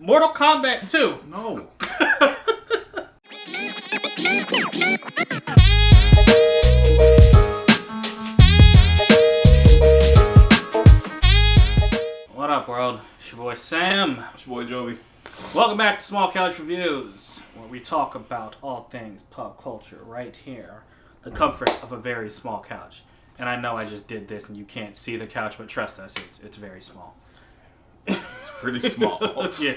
Mortal Kombat 2. No. What up, world? It's your boy Sam. It's your boy Jovi. Welcome back to Small Couch Reviews, where we talk about all things pop culture right here. The comfort of a very small couch. And I know I just did this and you can't see the couch, but trust us, it's very small. It's pretty small. Yeah.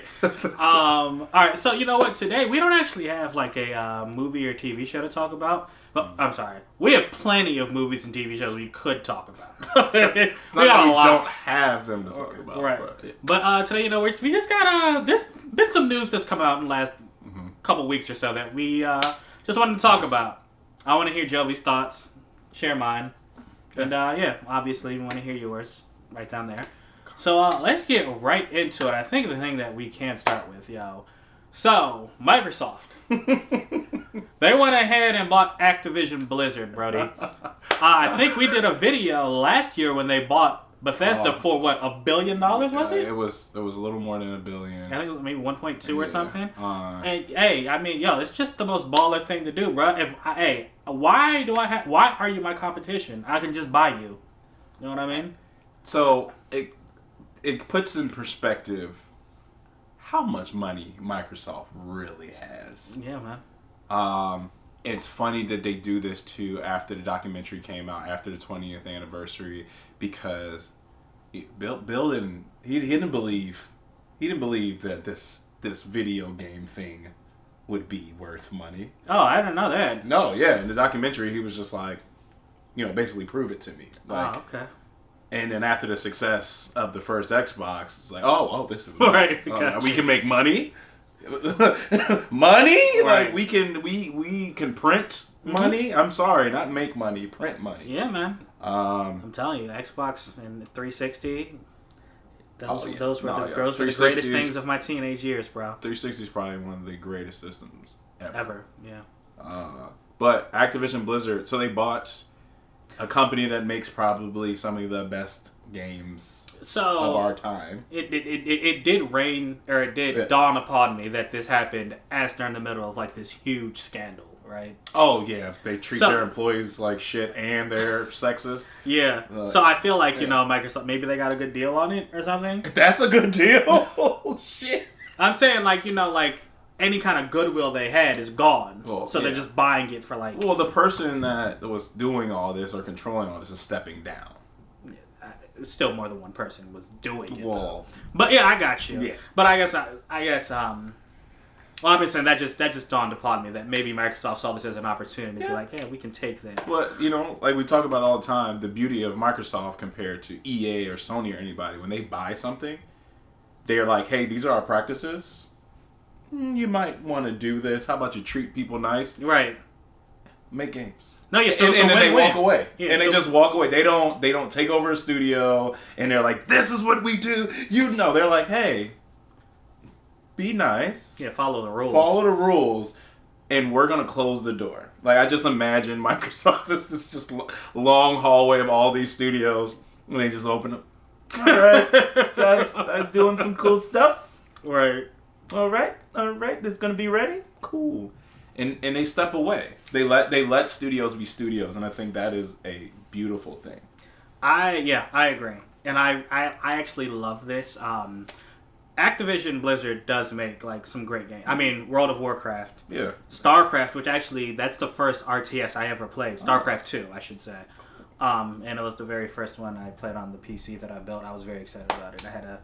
Alright, so you know what? Today we don't actually have like a movie or TV show to talk about. Well, I'm sorry. We have plenty of movies and TV shows we could talk about. It's not that we don't have them to talk about. Right. But today, you know, we just got there's been some news that's come out in the last couple weeks or so that we just wanted to talk about. I want to hear Jovi's thoughts, share mine, and yeah, obviously we want to hear yours right down there. So let's get right into it. I think the thing that we can start with, so Microsoft. They went ahead and bought Activision Blizzard, Brody. I think we did a video last year when they bought Bethesda for what, $1 billion, was it? It was a little more than $1 billion. I think it was maybe 1.2 or something. And hey, I mean, it's just the most baller thing to do, bro. Why are you my competition? I can just buy you. You know what I mean? So it puts in perspective how much money Microsoft really has. Yeah, man. It's funny that they do this too after the documentary came out, after the 20th anniversary, because Bill didn't believe that this video game thing would be worth money. Oh, I didn't know that. No, yeah, in the documentary he was just like, basically prove it to me. Like, oh, okay. And then after the success of the first Xbox, it's like, oh, this is right. We can make money. Money? Right. Like we can print money. I'm sorry, not make money, print money. Yeah, man. I'm telling you, Xbox and 360. Those were the greatest things of my teenage years, bro. 360 is probably one of the greatest systems ever. Yeah. But Activision Blizzard, so they bought a company that makes probably some of the best games of our time. It did dawn upon me that this happened as they're in the middle of like this huge scandal, right? Oh yeah, they treat their employees like shit and they're sexist. Yeah. So I feel like Microsoft, maybe they got a good deal on it or something. That's a good deal. Oh shit. I'm saying like any kind of goodwill they had is gone. Well, so they're just buying it for like. Well, the person that was doing all this or controlling all this is stepping down. Still more than one person was doing it. Well, but yeah, I got you. Yeah. But I guess I've been saying that just dawned upon me that maybe Microsoft saw this as an opportunity to be like, yeah, we can take that. But like we talk about all the time, the beauty of Microsoft compared to EA or Sony or anybody, when they buy something, they're like, hey, these are our practices. You might want to do this. How about you treat people nice? Right. Make games. No, yeah, and then they walk away. Yeah, and they just walk away. They don't take over a studio and they're like, this is what we do. They're like, hey, be nice. Yeah, follow the rules. Follow the rules, and we're gonna close the door. Like I just imagine Microsoft is this just long hallway of all these studios, and they just open up. All right, guys doing some cool stuff. Right. All right. This is gonna be ready. Cool. And they step away. They let studios be studios, and I think that is a beautiful thing. I agree, and I actually love this. Activision Blizzard does make like some great games. I mean, World of Warcraft, StarCraft, which actually that's the first RTS I ever played. StarCraft 2, I should say, and it was the very first one I played on the PC that I built. I was very excited about it. I had a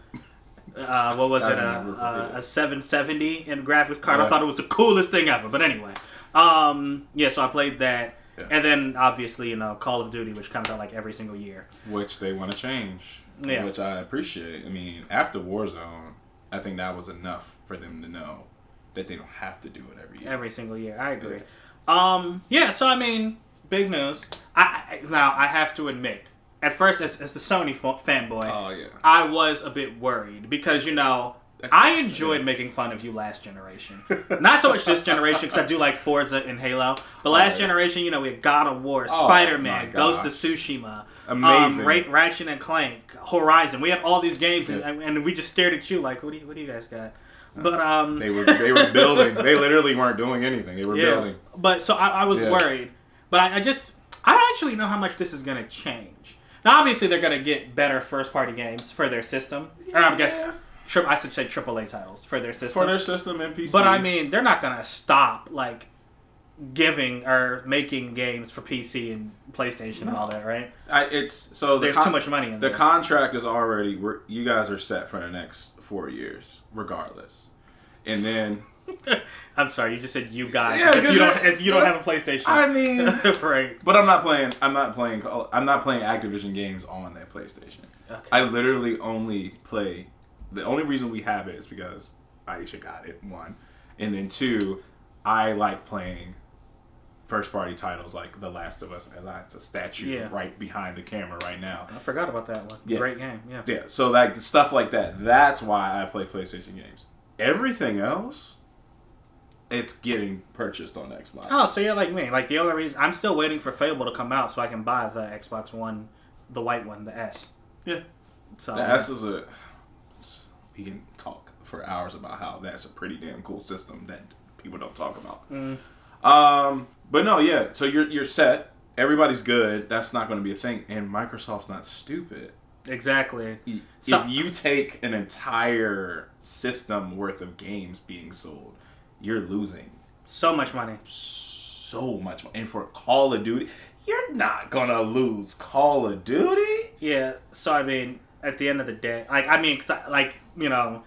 a 770 in graphics card. I thought it was the coolest thing ever. But anyway, so I played that, and then obviously Call of Duty, which comes out like every single year, which they want to change, which I appreciate. I mean, after Warzone, I think that was enough for them to know that they don't have to do it every single year. I agree. So I mean, big news. I have to admit, at first, as the Sony fanboy, I was a bit worried because, I enjoyed making fun of you last generation. Not so much this generation, because I do like Forza and Halo. But last generation, you know, we had God of War, Spider-Man, Ghost of Tsushima, amazing, Ratchet and Clank, Horizon. We had all these games, and we just stared at you like, what do you guys got? But they were building. They literally weren't doing anything. They were building. But so I was worried. But I don't actually know how much this is going to change. Now, obviously, they're going to get better first-party games for their system. Or I guess I should say AAA titles for their system. For their system and PC. But I mean, they're not going to stop like giving or making games for PC and PlayStation and all that, right? There's too much money in there. The contract is already. You guys are set for the next 4 years, regardless. And then. I'm sorry, you just said you guys. Yeah, you don't have a PlayStation. I mean, right? But I'm not playing Activision games on that PlayStation. Okay. I literally only play. The only reason we have it is because Aisha got it, 1, and then 2, I like playing first-party titles like The Last of Us. It's a statue right behind the camera right now. I forgot about that one. Yeah. Great game. Yeah. Yeah. So like stuff like that. That's why I play PlayStation games. Everything else, it's getting purchased on Xbox. Oh, so you're like me. Like the only reason I'm still waiting for Fable to come out so I can buy the Xbox One, the white one, the S. Yeah. So the S is we can talk for hours about how that's a pretty damn cool system that people don't talk about. But no, yeah. So you're set. Everybody's good. That's not going to be a thing. And Microsoft's not stupid. Exactly. If you take an entire system worth of games being sold, you're losing so much money. So much money. And for Call of Duty, you're not going to lose Call of Duty. Yeah. So, I mean, at the end of the day, you know,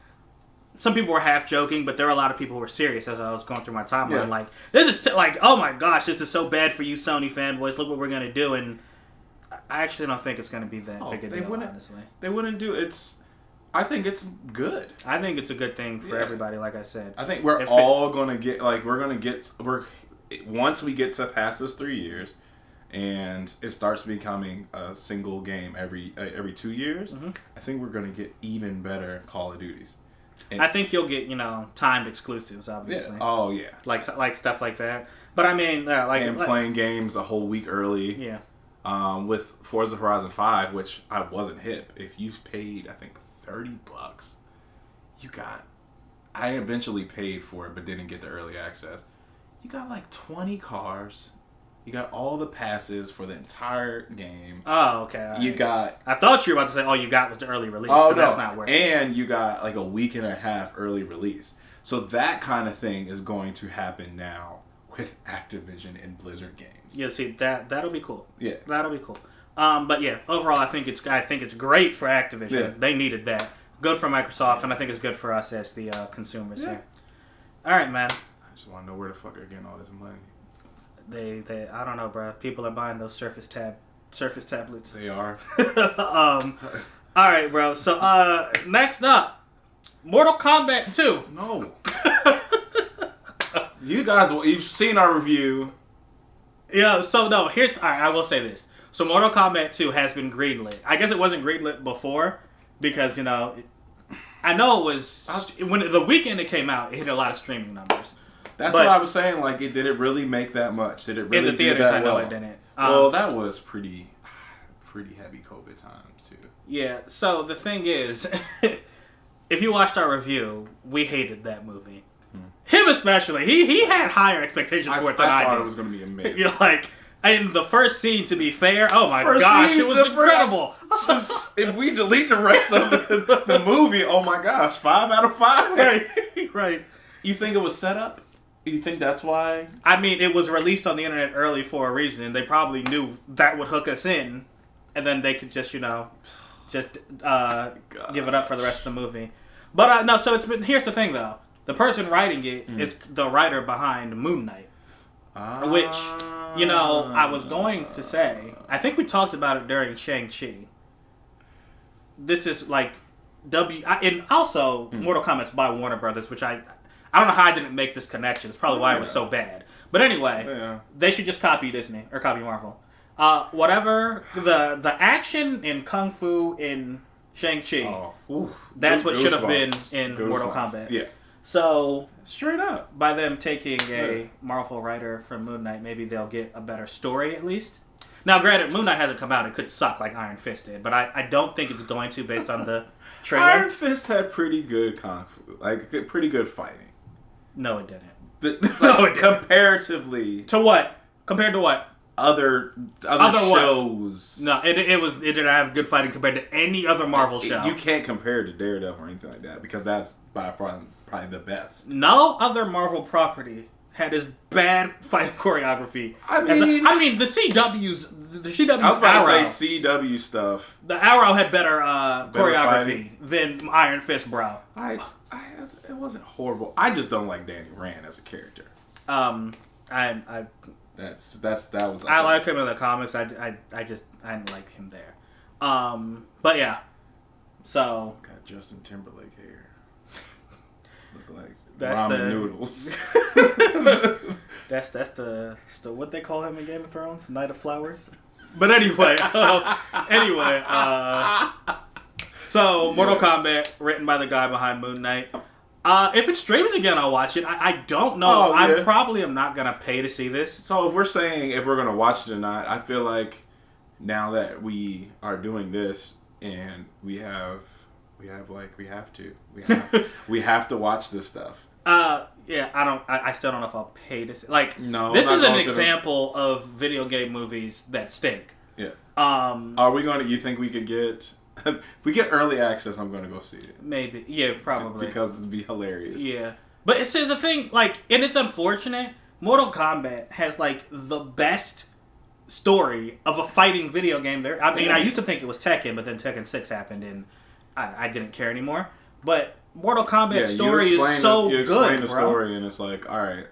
some people were half joking, but there were a lot of people who were serious as I was going through my timeline. Yeah. Like, this is oh my gosh, this is so bad for you Sony fanboys. Look what we're going to do. And I actually don't think it's going to be that big a deal, honestly. They wouldn't do it. I think it's good. I think it's a good thing for everybody, like I said. I think we're all going to get, once we get to past this 3 years, and it starts becoming a single game every 2 years, I think we're going to get even better Call of Duties. And I think you'll get, timed exclusives, obviously. Yeah. Oh, yeah. Like stuff like that. But I mean, playing games a whole week early. Yeah. With Forza Horizon 5, which I wasn't hip. If you paid, I think, $30, I eventually paid for it, but didn't get the early access. You got like 20 cars. You got all the passes for the entire game. Oh, okay. You got. I thought you were about to say all you got was the early release. Oh, but that's not working. And you got like a week and a half early release. So that kind of thing is going to happen now with Activision and Blizzard games. Yeah, see that'll be cool. Yeah, that'll be cool. But yeah, overall, I think it's great for Activision. Yeah. They needed that. Good for Microsoft, and I think it's good for us as the consumers here. All right, man. I just want to know where the fuck they're getting all this money. They I don't know, bro. People are buying those Surface tablets. They are. All right, bro. So next up, Mortal Kombat 2. No. You've seen our review. Yeah, so no, I will say this. So Mortal Kombat 2 has been greenlit. I guess it wasn't greenlit before because, I know it was... when the weekend it came out, it hit a lot of streaming numbers. That's what I was saying. Like, did it really make that much? Did it really in the theaters, I know it didn't. Well, that was pretty heavy COVID times, too. Yeah, so the thing is, if you watched our review, we hated that movie. Him especially. He had higher expectations for it than I did. I thought it was going to be amazing. And the first scene, to be fair, oh my gosh, it was incredible. If we delete the rest of the movie, oh my gosh, 5 out of 5. Right. You think it was set up? You think that's why? I mean, it was released on the internet early for a reason, and they probably knew that would hook us in, and then they could just, give it up for the rest of the movie. But no, so here's the thing though. The person writing it is the writer behind Moon Knight. Which, I was going to say, I think we talked about it during Shang-Chi. This is like and also Mortal Kombat's by Warner Brothers, which I don't know how I didn't make this connection. It's probably why it was so bad. But anyway, they should just copy Disney or copy Marvel. Whatever the action in Kung Fu in Shang-Chi. Oh, ooh, That's what should have been in Mortal Kombat. Yeah. So straight up, by them taking a Marvel writer from Moon Knight, maybe they'll get a better story at least. Now, granted, Moon Knight hasn't come out. It could suck like Iron Fist did, but I don't think it's going to based on the trailer. Iron Fist had pretty good pretty good fighting. No, it didn't. But no, it didn't. Comparatively to what? Compared to what? Other shows. What? No, it didn't have good fighting compared to any other Marvel show. You can't compare it to Daredevil or anything like that because that's by far probably the best. No other Marvel property had as bad fighting choreography. I mean, the CW's I was about Arrow, to say CW stuff. The Arrow had better choreography than Iron Fist, bro. It wasn't horrible. I just don't like Danny Rand as a character. I like him in the comics. I didn't like him there. But yeah. So got Justin Timberlake here. Look like that's ramen noodles. that's the what they call him in Game of Thrones, Knight of Flowers. But anyway, so Mortal Kombat, written by the guy behind Moon Knight. If it streams again, I'll watch it. I don't know. I probably am not gonna pay to see this. So if we're gonna watch it or not, I feel like now that we are doing this and we have to watch this stuff. Yeah, I still don't know if I'll pay to see. Like, no, this is an example of video game movies that stink. Yeah. Are we going to? You think we could get? If we get early access, I'm going to go see it. Maybe. Yeah, probably. Because it'd be hilarious. Yeah. But see, the thing, like, and it's unfortunate, Mortal Kombat has, like, the best story of a fighting video game there. I mean, I used to think it was Tekken, but then Tekken 6 happened, and I didn't care anymore. But Mortal Kombat's story is so good, bro. You explain the story, and it's like, all right,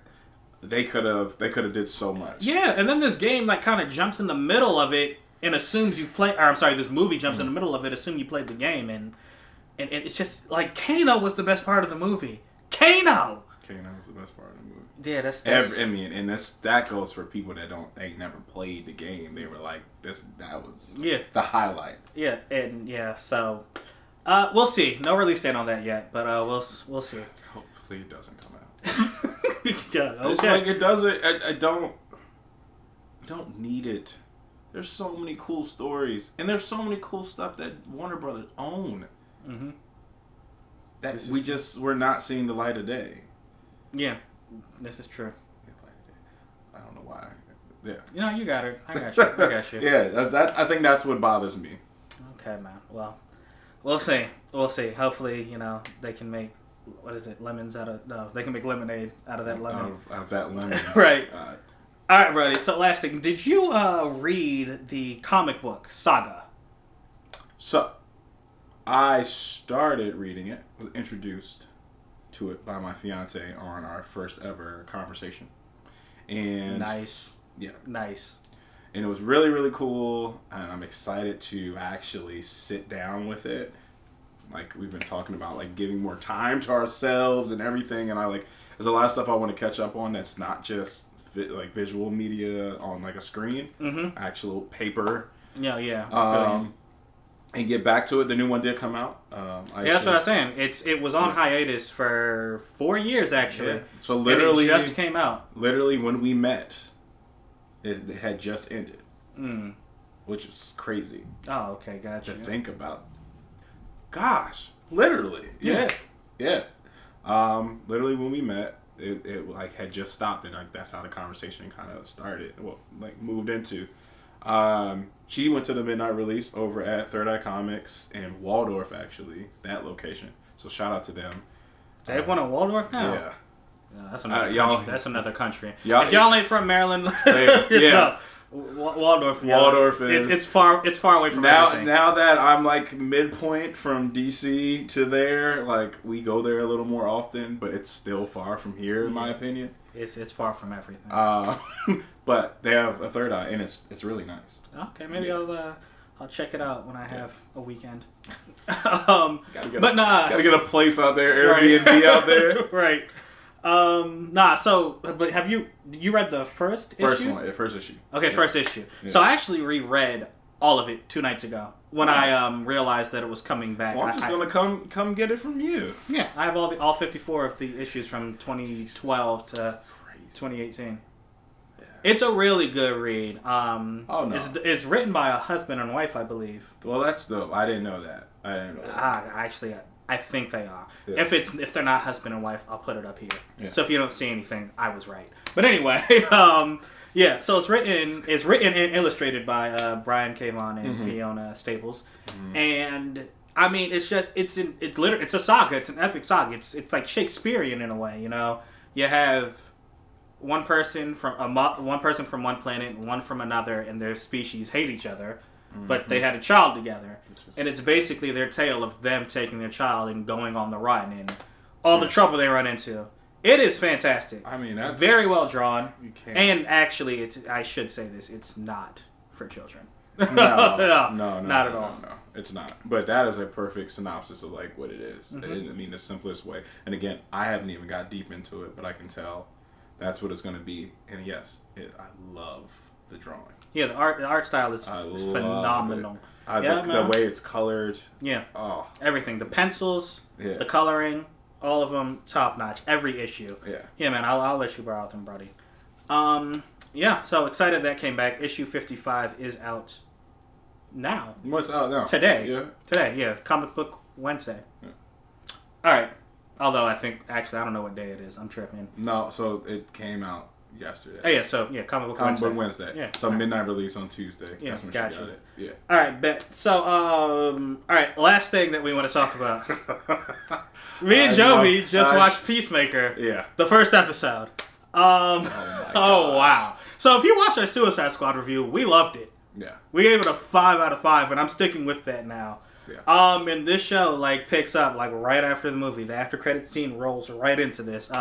they could have did so much. Yeah, and then this game, like, kind of jumps in the middle of it and assumes you've played, or I'm sorry, this movie jumps in the middle of it, assume you played the game, and it's just, like, Kano was the best part of the movie. Kano was the best part of the movie. Yeah, that's that goes for people that ain't never played the game. They were like, that was the highlight. Yeah, and so we'll see. No release date on that yet, but we'll see. Hopefully it doesn't come out. Yeah, okay. It's like it doesn't. I don't need it. There's so many cool stories, and there's so many cool stuff that Warner Brothers own. Mm-hmm. That we're not seeing the light of day. Yeah, this is true. I don't know why. Yeah. You know, you got it. I got you. Yeah, I think that's what bothers me. Okay, man. Well, we'll see. Hopefully, they can make, what is it, they can make lemonade out of that lemon. Out of that lemon. Right. All right, buddy. So last thing, did you read the comic book Saga? So, I started reading it. Was introduced to it by my fiance on our first ever conversation. And nice. Yeah. Nice. And it was really, really cool, and I'm excited to actually sit down with it. Like, we've been talking about, like, giving more time to ourselves and everything, and there's a lot of stuff I want to catch up on that's not just, like, visual media on, like, a screen. Mm-hmm. Actual paper. Yeah. And get back to it. The new one did come out. That's what I'm saying. It was on hiatus for 4 years, actually. Yeah. So literally, and it just came out. Literally, when we met, it had just ended, which is crazy. Oh, okay, gotcha. To think about. Gosh, literally, yeah. Literally, when we met, it like had just stopped, and like that's how the conversation kind of started. Well, like moved into. She went to the midnight release over at Third Eye Comics in Waldorf, actually, that location. So shout out to them. They have one in Waldorf now? Yeah. That's another country. That's another country. Y'all, if y'all ain't from Maryland, Waldorf. Waldorf is. It's far away from everything. Now that I'm like midpoint from DC to there, like we go there a little more often, but it's still far from here, in my opinion. It's far from everything. But they have a Third Eye, and it's really nice. Okay, maybe I'll check it out when I have a weekend. Gotta get a place out there, Airbnb out there, right? But have you read the first issue? First issue. Okay, first issue. Yeah. So I actually reread all of it 2 nights ago when I realized that it was coming back. Well, I'm just gonna come get it from you. Yeah, I have all 54 of the issues from 2012 to 2018. Yeah. It's a really good read. It's written by a husband and wife, I believe. Well, that's dope. I didn't know that. Actually, I think they are. Yeah. If they're not husband and wife, I'll put it up here. Yeah. So if you don't see anything, I was right. But anyway, yeah. So it's written and illustrated by Brian Cavon and Fiona Staples, and I mean it's a saga. It's an epic saga. It's like Shakespearean in a way. You know, you have one person from one planet, and one from another, and their species hate each other. But they had a child together. And it's basically their tale of them taking their child and going on the run and all the trouble they run into. It is fantastic. I mean, that's... very well drawn. You can't... And actually, I should say this, it's not for children. No, not at all. No, it's not. But that is a perfect synopsis of like what it is. I mean, the simplest way. And again, I haven't even got deep into it, but I can tell that's what it's going to be. And yes, I love the drawing. Yeah, the art style is phenomenal. The way it's colored. Yeah. Oh. Everything. The pencils, the coloring, all of them top notch. Every issue. Yeah. Yeah, man. I'll let you borrow them, buddy. Yeah. So excited that came back. Issue 55 is out now. What's out now? Today. Yeah. Today. Yeah. Comic Book Wednesday. Yeah. All right. Although I don't know what day it is. I'm tripping. No. So it came out yesterday. Oh yeah, so Comic Book Wednesday. Yeah. So midnight release on Tuesday. Yeah, that's when gotcha. She got it. Yeah. All right, bet. So all right, last thing that we want to talk about. Me and Jovi just watched PeaceMaker. Yeah. The first episode. Oh wow. So if you watched our Suicide Squad review, we loved it. Yeah. We gave it a 5 out of 5, and I'm sticking with that now. Yeah. And this show picks up right after the movie. The after credit scene rolls right into this.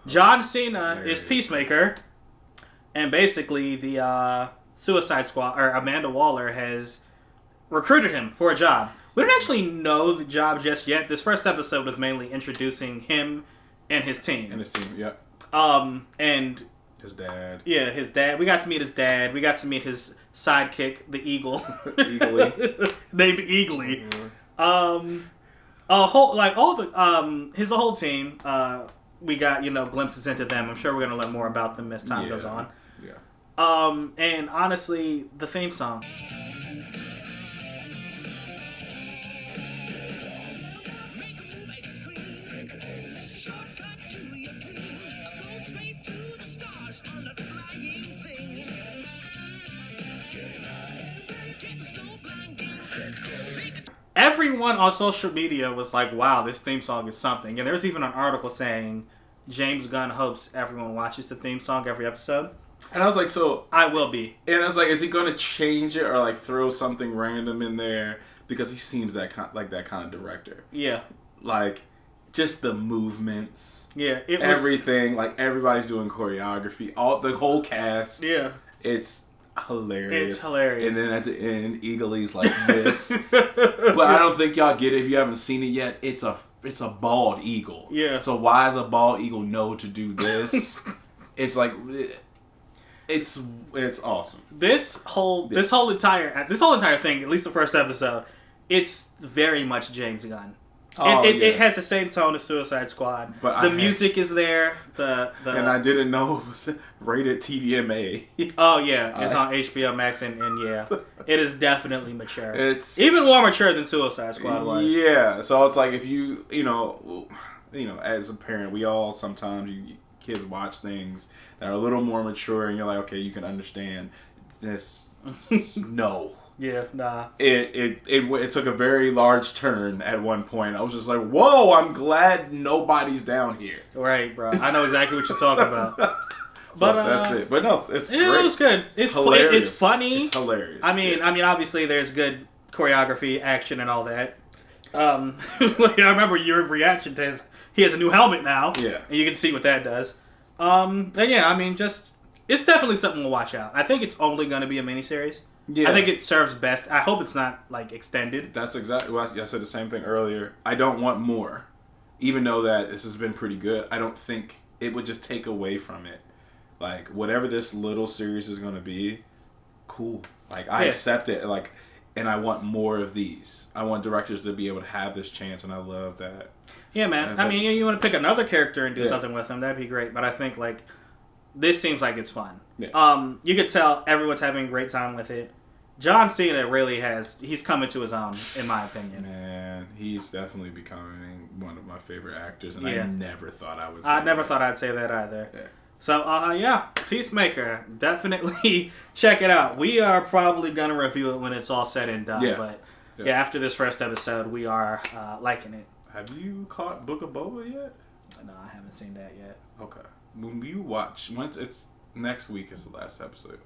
John Cena is PeaceMaker, and basically the Suicide Squad, or Amanda Waller, has recruited him for a job. We don't actually know the job just yet. This first episode was mainly introducing him and his team. Yeah. And his dad. Yeah, his dad. We got to meet his dad. We got to meet his sidekick, the Eagle. Eagly. Named Eagly. His whole team. We got, glimpses into them. I'm sure we're going to learn more about them as time goes on. Yeah. And honestly, the theme song. Everyone on social media was like, wow, this theme song is something. And there's even an article saying James Gunn hopes everyone watches the theme song every episode. And I was like, so... I will be. And I was like, is he going to change it or throw something random in there? Because he seems like that kind of director. Yeah. Just the movements. Yeah. Everything. Everybody's doing choreography. The whole cast. Yeah. It's hilarious. It's hilarious. And then at the end, Eagly's like this. But I don't think y'all get it if you haven't seen it yet. It's a bald eagle. Yeah. So why does a bald eagle know to do this? It's it's awesome. This whole entire thing, at least the first episode, it's very much James Gunn. It has the same tone as Suicide Squad. But the music is there. And I didn't know it was rated TVMA. Oh yeah, it's on HBO Max, and yeah, it is definitely mature. It's even more mature than Suicide Squad was. Yeah, so it's if you as a parent, we all sometimes kids watch things that are a little more mature, and you're like, okay, you can understand this. No. Yeah, nah. It took a very large turn at one point. I was just like, whoa, I'm glad nobody's down here. Right, bro. I know exactly what you're talking about. But that's it. But no, it's great. It was good. It's hilarious. It's funny. It's hilarious. I mean, obviously there's good choreography, action, and all that. I remember your reaction to he has a new helmet now. Yeah. And you can see what that does. And yeah, it's definitely something to watch out. I think it's only going to be a miniseries. Yeah. I think it serves best. I hope it's not extended. That's exactly what I said the same thing earlier. I don't want more. Even though that this has been pretty good, I don't think it would just take away from it. Whatever this little series is going to be, cool. Like, I accept it. Like, and I want more of these. I want directors to be able to have this chance, and I love that. Yeah, man. I mean, you want to pick another character and do something with them, that'd be great. But I think, like, this seems like it's fun. Yeah. You could tell everyone's having a great time with it. John Cena really he's coming to his own, in my opinion. Man, he's definitely becoming one of my favorite actors, and I never thought I would say I never thought I'd say that either. Yeah. So, PeaceMaker, definitely check it out. We are probably going to review it when it's all said and done. Yeah. But, after this first episode, we are liking it. Have you caught Book of Boba yet? No, I haven't seen that yet. Okay. When you watch, once it's next week is the last episode.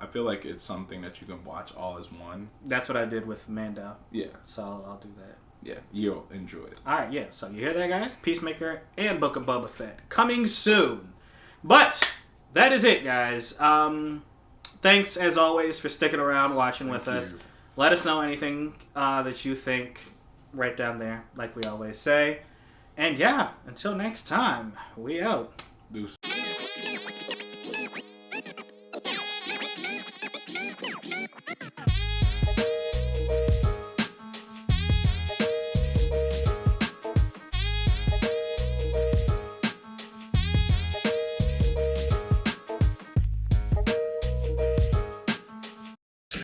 I feel like it's something that you can watch all as one. That's what I did with Mando. Yeah. So I'll do that. Yeah, you'll enjoy it. All right, yeah. So you hear that, guys? PeaceMaker and Book of Boba Fett coming soon. But that is it, guys. Thanks, as always, for sticking around, watching with us. Let us know anything that you think right down there, like we always say. And, until next time, we out. Deuce.